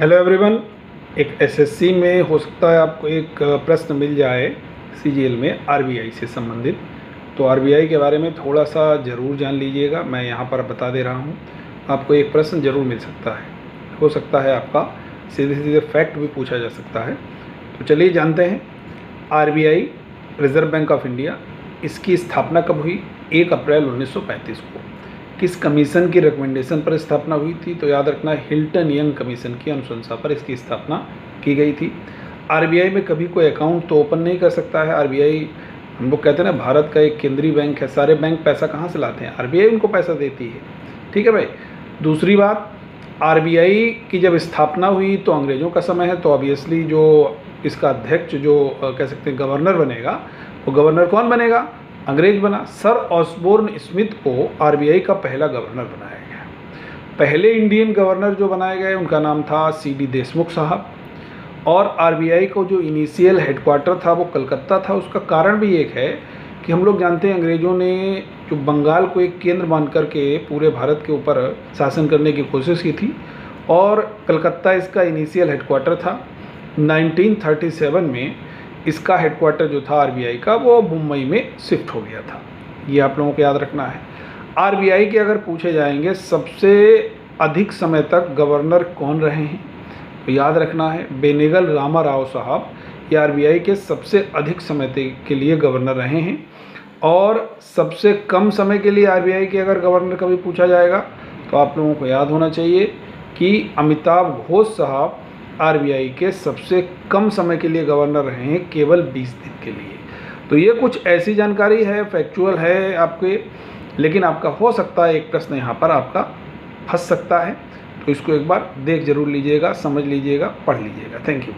Hello everyone. एक SSC में हो सकता है आपको एक प्रश्न मिल जाए सीजीएल में आरबीआई से संबंधित। तो आरबीआई के बारे में थोड़ा सा ज़रूर जान लीजिएगा। मैं यहाँ पर बता दे रहा हूँ, आपको एक प्रश्न ज़रूर मिल सकता है। हो सकता है आपका सीधे सीधे फैक्ट भी पूछा जा सकता है। तो चलिए जानते हैं। RBI reserve bank of India, इसकी स्थापना कब हुई? 1 अप्रैल 1935 को। किस कमीशन की रिकमेंडेशन पर स्थापना हुई थी? तो याद रखना, हिल्टन यंग कमीशन की अनुशंसा पर इसकी स्थापना की गई थी। आरबीआई में कभी कोई अकाउंट तो ओपन नहीं कर सकता है। आरबीआई, हम लोग कहते हैं ना, भारत का एक केंद्रीय बैंक है। सारे बैंक पैसा कहाँ से लाते हैं? आरबीआई उनको पैसा देती है। ठीक है भाई। दूसरी बात, आरबीआई की जब स्थापना हुई तो अंग्रेज़ों का समय है, तो ऑब्वियसली जो इसका अध्यक्ष, जो कह सकते हैं गवर्नर बनेगा, वो गवर्नर कौन बनेगा? अंग्रेज बना। सर ऑसबोर्न स्मिथ को आरबीआई का पहला गवर्नर बनाया गया। पहले इंडियन गवर्नर जो बनाए गए उनका नाम था सीडी देशमुख साहब। और आरबीआई को जो इनिशियल हेडक्वार्टर था वो कलकत्ता था। उसका कारण भी एक है कि हम लोग जानते हैं अंग्रेज़ों ने जो बंगाल को एक केंद्र मान करके पूरे भारत के ऊपर शासन करने की कोशिश की थी, और कलकत्ता इसका इनिशियल हेडक्वार्टर था। 1937 में इसका हेडक्वार्टर जो था आरबीआई का, वो मुंबई में शिफ्ट हो गया था। ये आप लोगों को याद रखना है। आरबीआई के अगर पूछे जाएंगे सबसे अधिक समय तक गवर्नर कौन रहे हैं, तो याद रखना है बेनेगल रामा राव साहब। ये आरबीआई के सबसे अधिक समय के लिए गवर्नर रहे हैं। और सबसे कम समय के लिए आरबीआई के अगर गवर्नर कभी पूछा जाएगा तो आप लोगों को याद होना चाहिए कि अमिताभ घोष साहब आरबीआई के सबसे कम समय के लिए गवर्नर रहे हैं, केवल 20 दिन के लिए। तो ये कुछ ऐसी जानकारी है, फैक्चुअल है आपके, लेकिन आपका हो सकता है एक प्रश्न यहाँ पर आपका फंस सकता है। तो इसको एक बार देख जरूर लीजिएगा, समझ लीजिएगा, पढ़ लीजिएगा। Thank you.